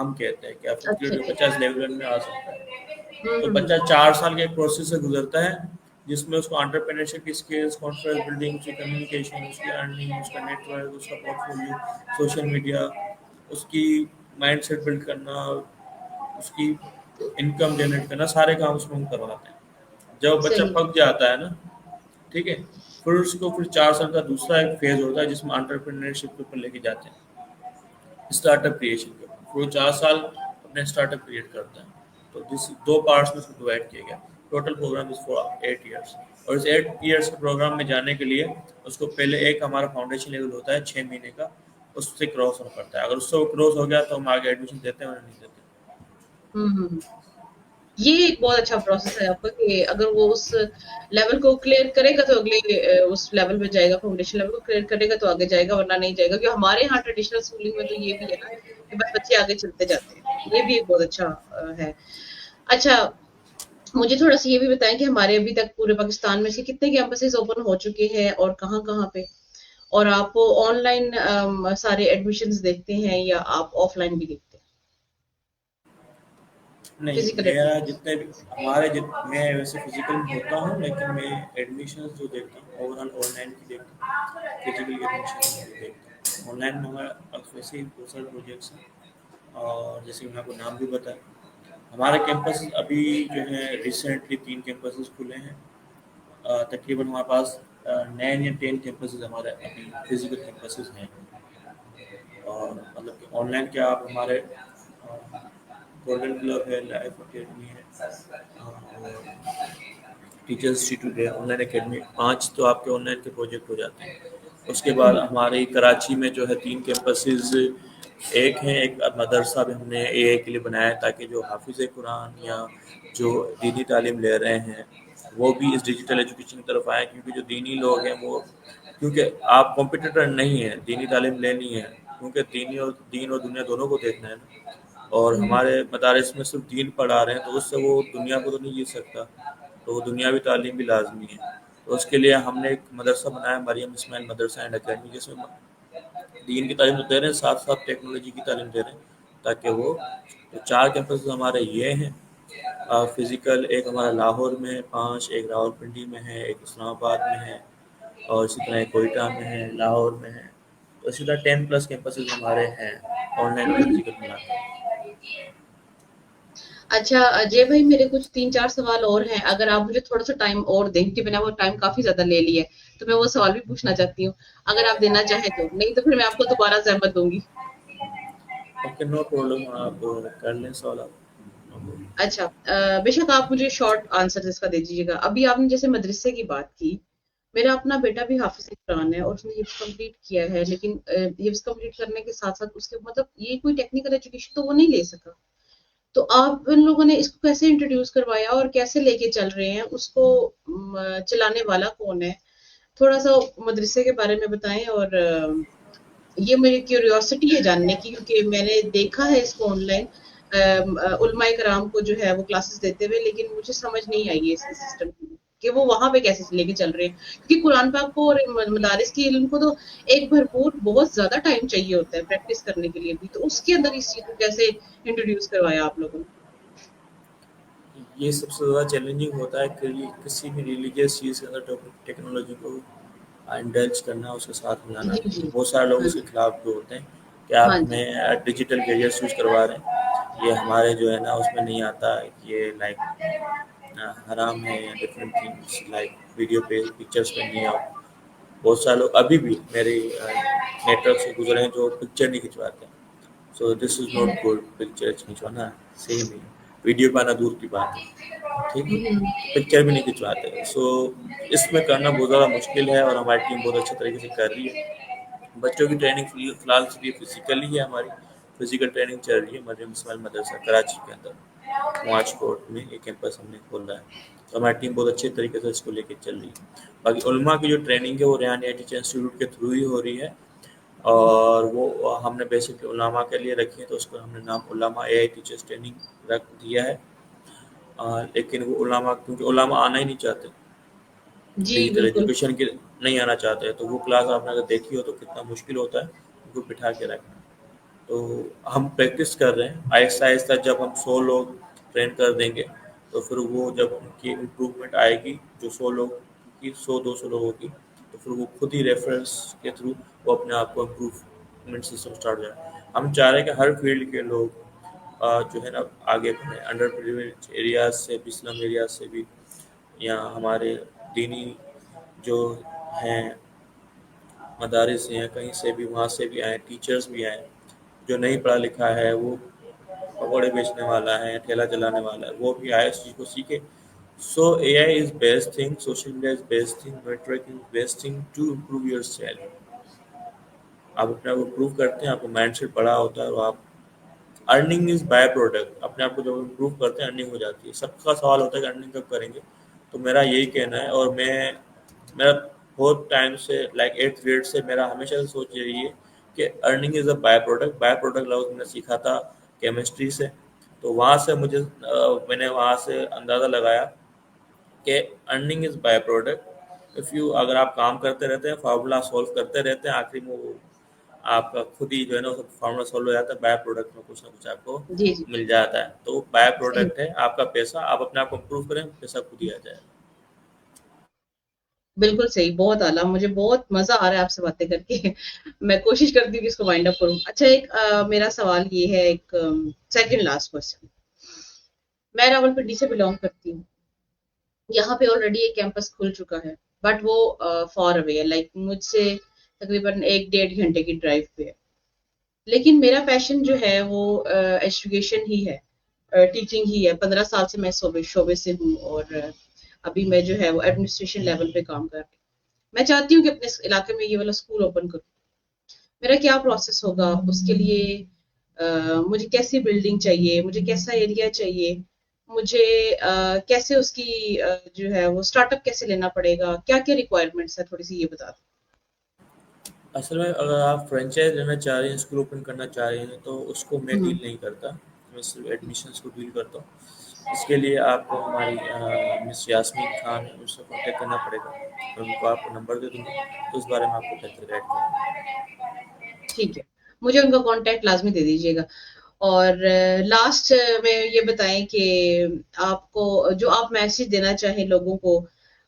ہم کہتے ہیں کہ آپ ففتھ
اچھا
گریڈ میں
جی.
بچہ اس لیول میں آ سکتا ہے. تو
ہوں.
بچہ 4 سال کے ایک پروسیس سے گزرتا ہے جس میں اس کو انٹرپرینرشپ کی اسکلس، کانفیڈنس بلڈنگ، اس کی کمیونیکیشن، اس کی ارننگ، اس کا نیٹ ورک، اس کا پورٹ فولیو، سوشل میڈیا، اس کی مائنڈ سیٹ بلڈ کرنا، اس کی انکم جنریٹ کرنا، سارے کام اس میں ہم کرواتے ہیں. جب بچہ
صحیح.
پک جاتا ہے نا، ٹھیک ہے، پھر اس کو 4 سال کا دوسرا ایک فیز ہوتا ہے جس میں انٹرپرینرشپ کے اوپر لے کے جاتے ہیں، اسٹارٹ اپ کریشن کے اوپر. وہ 4 سال اپنے اسٹارٹ اپ کریٹ کرتا ہے. تو جس 2 پارٹس میں اس کو ڈیوائڈ کیا گیا. Total program is for 8 years. اور اس 8 ایئرس کے پروگرام میں جانے کے لیے اس کو پہلے ایک ہمارا فاؤنڈیشن لیول ہوتا ہے 6 مہینے کا، اس سے کراس ہونا پڑتا ہے. اگر اس سے وہ کراس ہو گیا تو ہم آگے ایڈمیشن دیتے ہیں اور نہیں دیتے.
ہوں. یہ ایک بہت اچھا پروسیس ہے آپ کا کہ اگر وہ اس لیول کو کلیئر کرے گا تو اگلے اس لیول پہ جائے گا، فاؤنڈیشن لیول کو کلیئر کرے گا تو آگے جائے گا، ورنہ نہیں جائے گا. کیونکہ ہمارے یہاں ٹریڈیشنل اسکولنگ میں تو یہ بھی ہے نا کہ بس بچے آگے چلتے جاتے ہیں. یہ بھی ایک بہت اچھا ہے. اچھا، مجھے تھوڑا سا یہ بھی بتائیں کہ ہمارے ابھی تک پورے پاکستان میں سے کتنے کیمپسز اوپن ہو چکے ہیں اور کہاں کہاں پہ، اور آپ آن لائن سارے ایڈمیشنز دیکھتے ہیں یا آپ آف لائن بھی دیکھتے ہیں
نہیں،
فزیکل
میرا
ایڈمیشن؟
جتنے بھی ہمارے میں ویسے فزیکل میں ہوتا ہوں، لیکن میں ایڈمیشنز جو دیکھتا ہوں اوور آل آن لائن بھی دیکھتا ہوں، فزیکل ایڈمیشن بھی دیکھتا ہوں. آن لائن میں ہمارا ویسے ہی بہت سارے پروجیکٹس ہیں، اور جیسے کہ میں آپ کو نام بھی بتائیں، ہمارے کیمپس ابھی جو ہے ریسنٹلی 3 کیمپسز کھلے ہیں. تقریباً ہمارے پاس 9 یا 10 کیمپسز ہمارے ابھی فزیکل کیمپسز ہیں. اور مطلب کہ آن لائن کیا آپ ہمارے گولڈن کلب ہے، لائف اکیڈمی ہے، اور ٹیچرس انسٹیٹیوٹ ہے، آن لائن اکیڈمی. 5 تو آپ کے آن لائن کے پروجیکٹ ہو جاتے ہیں. اس کے بعد ہمارے کراچی میں جو ہے 3 کیمپسز، ایک ہے ایک مدرسہ بھی ہم نے اے آئی کے لیے بنایا ہے تاکہ جو حافظ قرآن یا جو دینی تعلیم لے رہے ہیں وہ بھی اس ڈیجیٹل ایجوکیشن کی طرف آئیں. کیونکہ جو دینی لوگ ہیں وہ، کیونکہ آپ کمپٹیٹر نہیں ہیں، دینی تعلیم لینی ہے، کیونکہ دین اور دنیا دونوں کو دیکھنا ہے نا. اور ہمارے مدارس میں صرف دین پڑھا رہے ہیں تو اس سے وہ دنیا کو تو نہیں جیت سکتا، تو وہ دنیاوی تعلیم بھی لازمی ہے. تو اس کے لیے ہم نے ایک مدرسہ بنایا، مریم اسماعیل مدرسہ اینڈ اکیڈمی، جس میں دین کی تعلیم تو دے رہے ہیں، ساتھ ساتھ ٹیکنالوجی کی تعلیم دے رہے ہیں تاکہ وہ 4 کیمپس ہمارے یہ ہیں فزیکل. ایک ہمارا لاہور میں 5، ایک راول پنڈی میں ہے، ایک اسلام آباد میں ہے، اور اسی طرح ایک کوئٹہ میں ہے، لاہور میں ہے. تو اسی طرح 10+ کیمپسز ہمارے ہیں آن لائن اور فزیکل ملا کے.
اچھا اجے بھائی، میرے کچھ 3 4 سوال اور ہیں. اگر آپ مجھے تھوڑا سا ٹائم اور دیں کہ میں نے وہ ٹائم کافی زیادہ لے لیا ہے تو میں وہ سوال بھی پوچھنا چاہتی ہوں، اگر آپ دینا چاہیں تو. نہیں تو پھر میں آپ کو دوبارہ زحمت دوں گی.
اوکے، نو پرابلم، آپ کر لیں سوالات.
اچھا، بے شک آپ مجھے شارٹ آنسر اس کا دے دیجیے گا. ابھی آپ نے جیسے مدرسے کی بات کی، میرا اپنا بیٹا بھی حافظ قرآن ہے اور اس نے حفظ کمپلیٹ کیا ہے، لیکن حفظ کمپلیٹ کرنے کے ساتھ ساتھ اس کے مطلب یہ کوئی ٹیکنیکل ایجوکیشن تو وہ نہیں لے سکا. تو آپ ان لوگوں نے اس کو کیسے انٹروڈیوس کروایا اور کیسے لے کے چل رہے ہیں اس کو؟ چلانے والا کون ہے؟ تھوڑا سا مدرسے کے بارے میں بتائیں. اور یہ میری کیوریوسٹی ہے جاننے کی، کیونکہ میں نے دیکھا ہے اس کو آن لائن علماء کرام کو جو ہے وہ کلاسز دیتے ہوئے، لیکن مجھے سمجھ نہیں آئی ہے اس سسٹم کہ وہ وہاں پہ کیسے لے کے چل رہے ہیں. کیونکہ قرآن پاک کو اور مدارس کی علم کو تو ایک بھرپور بہت زیادہ ٹائم چاہیے ہوتا ہے پریکٹس کرنے کے لیے بھی. تو اس کے اندر اس چیز کو کیسے انٹروڈیوس کروایا آپ لوگوں نے؟
یہ سب سے زیادہ چیلنجنگ ہوتا ہے کہ کسی بھی ریلیجیس چیز کے اندر ٹیکنالوجی کو انڈلج کرنا، اس کے ساتھ ملانا.
جی جی.
بہت سارے لوگ
ہاں
اس کے
جی.
خلاف بھی ہوتے ہیں کہ آپ
ہاں جی.
ہمیں ڈیجیٹل کیریئر یوز کروا رہے ہیں، یہ ہمارے جو ہے نا اس میں نہیں آتا، یہ لائک حرام ہے، یا ڈفرینٹ تھنگس لائک ویڈیو پہ پکچرس پہ نہیں آؤ. بہت سارے لوگ ابھی بھی میرے نیٹ ورک سے گزرے ہیں جو پکچر نہیں کھنچواتے. سو دس از ناٹ گڈ. پکچر کھنچوانا صحیح نہیں، ویڈیو پانا دور کی بات ہے، ٹھیک ہے،
ہوں.
پکچر بھی نہیں کھنچواتے. سو اس میں کرنا بہت زیادہ مشکل ہے، اور ہماری ٹیم بہت اچھے طریقے سے کر رہی ہے. بچوں کی ٹریننگ فی الحال صرف فزیکل ہی ہے، ہماری فزیکل ٹریننگ چل رہی ہے مریم اسماعیل مدرسہ کراچی کے اندر، مواج کوٹ میں ایک کیمپس ہم نے کھولا ہے. تو ہماری ٹیم بہت اچھے طریقے سے اس کو لے کے چل رہی ہے. باقی علماء کی جو ٹریننگ ہے وہ ریحان اے ٹیچر انسٹیٹیوٹ کے تھرو ہی ہو رہی ہے، اور وہ ہم نے بیسک علماء کے لیے رکھی ہے، تو اس کو ہم نے نام علماء اے آئی ٹیچرس ٹریننگ رکھ دیا ہے. لیکن وہ علماء، کیونکہ علماء آنا ہی نہیں چاہتے
جی
ڈیجیٹل
بالکل.
ایجوکیشن کے نہیں آنا چاہتے، تو وہ کلاس آپ نے اگر دیکھی ہو تو کتنا مشکل ہوتا ہے ان کو بٹھا کے رکھنا. تو ہم پریکٹس کر رہے ہیں آہستہ آہستہ. جب ہم 100 لوگ ٹرین کر دیں گے تو پھر وہ جب ان کی امپروومنٹ آئے گی جو 100 لوگ کی 100-200 لوگوں کی, تو پھر وہ خود ہی ریفرنس کے تھرو وہ اپنے آپ کو امپروومنٹ سسٹم اسٹارٹ ہو جائے. ہم چاہ رہے ہیں کہ ہر فیلڈ کے لوگ جو ہے نا آگے بڑھیں, انڈر پریویلیجڈ ایریاز سے بھی, اسلم ایریاز سے بھی, یا ہمارے دینی جو ہیں مدارس ہیں کہیں سے بھی, وہاں سے بھی آئیں, ٹیچرز بھی آئیں. جو نہیں پڑھا لکھا ہے, وہ پکوڑے بیچنے والا ہے, ٹھیلا چلانے والا ہے, وہ بھی آئے اس چیز کو سیکھے. So AI is best thing, social media is best thing, networking is best thing to improve yourself. آپ اپنے آپ کو امپروو کرتے ہیں, آپ کا مائنڈ سیٹ بڑا ہوتا ہے, اور آپ ارننگ از بائی پروڈکٹ. اپنے آپ کو جب امپروو کرتے ہیں ارننگ ہو جاتی ہے. سب کا سوال ہوتا ہے کہ ارننگ کب کریں گے. تو میرا یہی کہنا ہے, اور میرا بہت ٹائم سے لائک 8th گریڈ سے میرا ہمیشہ سے سوچ یہی ہے کہ earning is a by product. By product لفظ میں نے سیکھا تھا کیمسٹری سے, تو وہاں سے میں نے وہاں سے اندازہ لگایا کہ ارننگ از بائی پروڈکٹ. اگر آپ کام کرتے رہتے ہیں, فارمولا سولو کرتے رہتے ہیں, آخری میں وہ آپ کا خود ہی جو ہے نا فارمولا سولو ہو جاتا ہے. بائی پروڈکٹ میں کچھ نہ کچھ آپ کو
جی جی
مل جاتا ہے. تو بائی
صحیح.
پروڈکٹ ہے آپ کا پیسہ. آپ اپنے آپ کو امپروو کریں, پیسہ خود ہی آ جائے.
بالکل صحیح, بہت اعلیٰ. مجھے بہت مزہ آ رہا ہے آپ سے باتیں کر کے. میں کوشش کرتی ہوں کہ اس کو وائنڈ اپ کروں. اچھا, ایک میرا سوال یہ ہے, ایک سیکنڈ لاسٹ کوشچن. میں راولپنڈی سے بلونگ کرتی ہوں. یہاں پہ آلریڈی ایک کیمپس کھل چکا ہے, بٹ وہ فار اوے ہے, لائک مجھ سے تقریباً 1-1.5 گھنٹے کی ڈرائیو پہ ہے. لیکن میرا پیشن جو ہے وہ ایجوکیشن ہی ہے, ٹیچنگ ہی ہے. 15 سال سے میں شعبے سے ہوں, اور ابھی میں جو ہے وہ ایڈمنسٹریشن لیول پہ کام کر رہی ہوں. میں چاہتی ہوں کہ اپنے علاقے میں یہ والا اسکول اوپن کروں. میرا کیا پروسیس ہوگا اس کے لیے؟ مجھے کیسی بلڈنگ چاہیے, مجھے کیسا ایریا چاہیے, مجھے کیسے اس کی جو ہے وہ اسٹارٹ اپ کیسے لینا پڑے گا, کیا کیا ریکوائرمنٹس ہے, تھوڑی سی یہ بتا دیں.
اصل میں اگر آپ فرینچائز لینا چاہ رہے ہیں, اسکول اوپن کرنا چاہ رہے ہیں, تو اس کو میں ڈیل نہیں کرتا. میں صرف ایڈمیشنس کو ڈیل کرتا ہوں. اس کے لیے آپ کو ہماری مس یاسمین خان ہے, اس سے کانٹیکٹ کرنا پڑے گا. میں ان کو آپ کو نمبر دے دوں گا, تو اس بارے میں آپ کو بہتر گائڈ کروں گا.
ٹھیک ہے, مجھے ان کا کانٹیکٹ لازمی دے دیجیے گا. اور لاسٹ میں یہ بتائیں کہ آپ کو جو آپ میسج دینا چاہیں لوگوں کو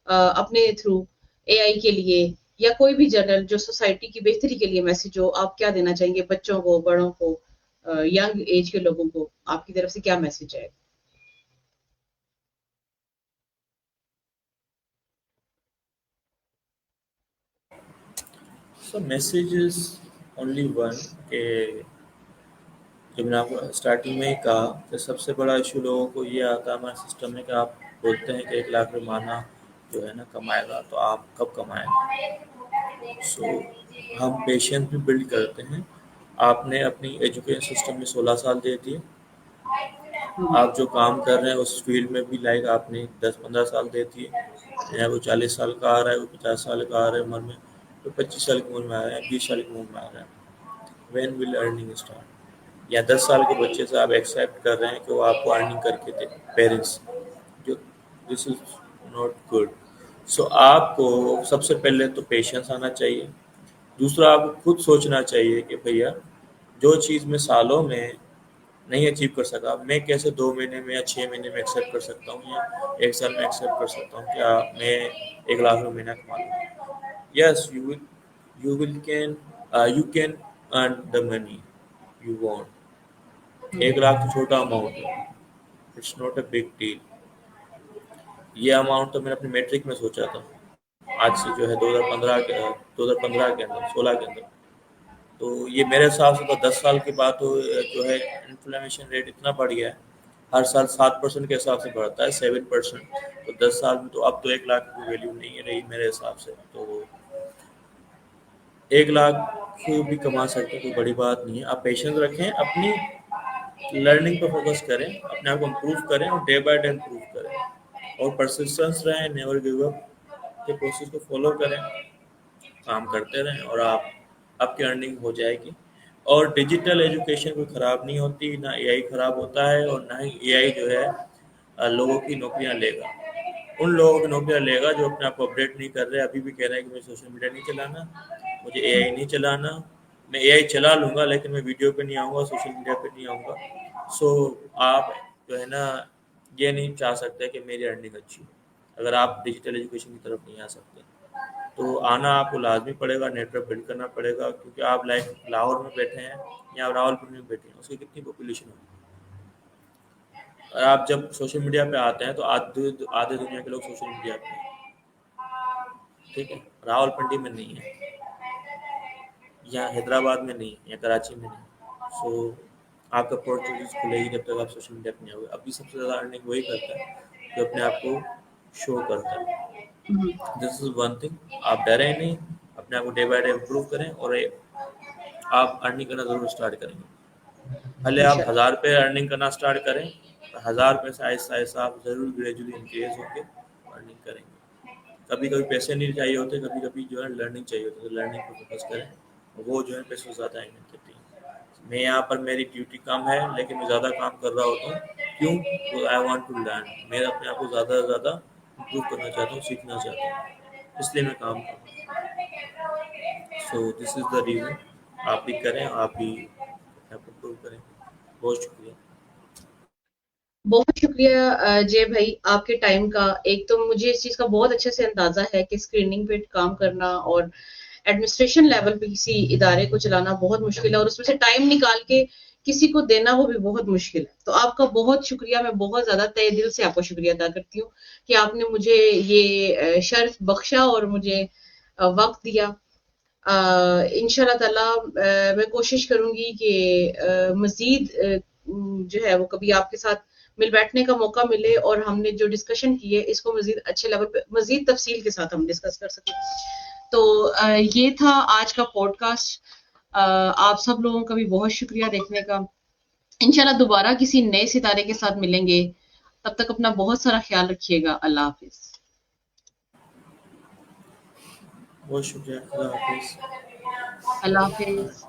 اپنے تھرو اے آئی کے لیے, یا کوئی بھی جنرل جو سوسائٹی کی بہتری کے لیے میسج ہو, آپ کیا دینا چاہیں گے بچوں کو, بڑوں کو, ینگ ایج کے لوگوں کو؟ آپ کی طرف سے کیا میسج ہے؟
سو میسج از اونلی ون, کہ جو میں نے آپ کو اسٹارٹنگ میں ہی کہا کہ سب سے بڑا ایشو لوگوں کو یہ آتا ہے ہمارے سسٹم میں, کہ آپ بولتے ہیں کہ 1 لاکھ روپے ماہانہ جو ہے نا کمائے گا, تو آپ کب کمائیں گے. سو ہم پیشنس بھی بلڈ کرتے ہیں. آپ نے اپنی ایجوکیشن سسٹم میں 16 سال دے دیے. آپ جو کام کر رہے ہیں اس فیلڈ میں بھی لائک آپ نے 10-15 سال دے دیے. یا وہ 40 سال کا آ رہا ہے, وہ 50 سال کا آ رہا ہے عمر میں, تو 25 سال کی عمر میں آ رہا ہے, 20 سال کی عمر میں آ رہا ہے. When will earning start. یا 10 سال کے بچے سے آپ ایکسیپٹ کر رہے ہیں کہ وہ آپ کو ارننگ کر کے دے, پیرنٹس, جو دس از ناٹ گڈ. سو آپ کو سب سے پہلے تو پیشنس آنا چاہیے. دوسرا, آپ کو خود سوچنا چاہیے کہ بھیا جو چیز میں سالوں میں نہیں اچیو کر سکا, میں کیسے 2 مہینے میں یا 6 مہینے میں ایکسیپٹ کر سکتا ہوں, یا 1 سال میں ایکسیپٹ کر سکتا ہوں کیا میں 1 لاکھ روپے مہینہ کما لوں. یس, you can earn the money you want. 1 lakh تو چھوٹا اماؤنٹ ہے, it's not a big deal. یہ اماؤنٹ تو میں نے اپنے میٹرک میں سوچا تھا, آج سے جو ہے 2015 کے اندر, 16 کے اندر. تو یہ میرے حساب سے تو 10 سال کے بعد تو جو ہے انفلیمیشن ریٹ اتنا بڑھ گیا ہے, ہر سال 7% کے حساب سے بڑھتا ہے, 7%. تو 10 سال میں تو اب تو 1 لاکھ کی ویلیو نہیں رہی میرے حساب سے. تو 1 لاکھ بھی کما سکتے, کوئی بڑی بات نہیں ہے. آپ پیشنس رکھیں, اپنی لرننگ پہ فوکس کریں, اپنے آپ کو امپروو کریں, اور ڈے بائی ڈے امپروو کریں, اور پرسسٹنس رہیں, نیور گیو اپ کے پروسیس کو فالو کریں, کام کرتے رہیں, اور آپ کی ارننگ ہو جائے گی. اور ڈیجیٹل ایجوکیشن کوئی خراب نہیں ہوتی, نہ اے آئی خراب ہوتا ہے, اور نہ ہی اے آئی جو ہے لوگوں کی نوکریاں لے گا. ان لوگوں کی نوکریاں لے گا جو اپنے آپ کو اپڈیٹ نہیں کر رہے, ابھی بھی کہہ رہے ہیں کہ مجھے سوشل میڈیا نہیں چلانا, مجھے اے آئی نہیں چلانا, میں اے آئی چلا لوں گا لیکن میں ویڈیو پہ نہیں آؤں گا, سوشل میڈیا پہ نہیں آؤں گا. سو آپ جو ہے نا یہ نہیں چاہ سکتے کہ میری ارننگ اچھی ہو اگر آپ ڈیجیٹل ایجوکیشن کی طرف نہیں آ سکتے. تو آنا آپ کو لازمی پڑے گا, نیٹ ورک بلڈ کرنا پڑے گا, کیونکہ آپ لائک لاہور میں بیٹھے ہیں یا راول پنڈی میں بیٹھے ہیں, اس کی کتنی پاپولیشن ہوگی. اور آپ جب سوشل میڈیا پہ آتے ہیں تو آدھے دنیا کے لوگ سوشل میڈیا پہ ہیں, ٹھیک ہے, راول پنڈی میں نہیں ہے, یا حیدرآباد میں نہیں, یا کراچی میں نہیں. سو آپ کا اپورچونیٹیز کھلے گی جب تک آپ سوشل میڈیا پہ نہیں ہوگے. ابھی سب سے زیادہ ارننگ وہی کرتا ہے جو اپنے آپ کو شو کرتا ہے. دس از ون تھنگ, آپ ڈریں نہیں, اپنے آپ کو ڈے بائی ڈے امپروو کریں, اور آپ ارننگ کرنا ضرور اسٹارٹ کریں گے. پہلے آپ
انشاءاللہ
1000 پہ ارننگ کرنا اسٹارٹ کریں, 1000 پہ سے آہستہ آہستہ آپ ضرور گریجولی انکریز ہوں گے, ارننگ کریں گے. کبھی کبھی پیسے نہیں چاہیے ہوتے, کبھی کبھی جو ہے لرننگ چاہیے ہوتی ہے, تو لرننگ پہ فوکس کریں, وہ جو ہے پیسے کو زیادہ اہمیت دیتی ہے. میں یہاں پر میری ڈیوٹی کم ہے لیکن میں زیادہ کام کر رہا ہوتا ہوں. کیوں؟ آئی وانٹ ٹو لرن, میں اپنے آپ کو زیادہ سے زیادہ امپروو کرنا چاہتا ہوں, سیکھنا چاہتا ہوں, اس لیے میں کام کروں. سو دس از دا ریزن. آپ بھی کریں, آپ بھی امپروو کریں. بہت شکریہ.
بہت شکریہ جے بھائی آپ کے ٹائم کا. ایک تو مجھے اس چیز کا بہت اچھے سے اندازہ ہے کہ اسکریننگ پہ کام کرنا اور ایڈمنسٹریشن لیول پہ کسی ادارے کو چلانا بہت مشکل ہے, اور اس میں سے ٹائم نکال کے کسی کو دینا وہ بھی بہت مشکل ہے. تو آپ کا بہت شکریہ, میں بہت زیادہ تہ دل سے آپ کا شکریہ ادا کرتی ہوں کہ آپ نے مجھے یہ شرف بخشا اور مجھے وقت دیا. انشاء اللہ تعالی میں کوشش کروں گی کہ مزید جو ہے وہ کبھی آپ کے ساتھ مل بیٹھنے کا موقع ملے, اور ہم نے جو ڈسکشن کی ہے اس کو مزید اچھے لیول پہ مزید تفصیل کے ساتھ ہم ڈسکس کر سکیں. تو یہ تھا آج کا پوڈ کاسٹ. آپ سب لوگوں کا بھی بہت شکریہ دیکھنے کا. انشاءاللہ دوبارہ کسی نئے ستارے کے ساتھ ملیں گے. تب تک اپنا بہت سارا خیال رکھیے گا. اللہ حافظ.
بہت شکریہ. اللہ حافظ.
اللہ حافظ.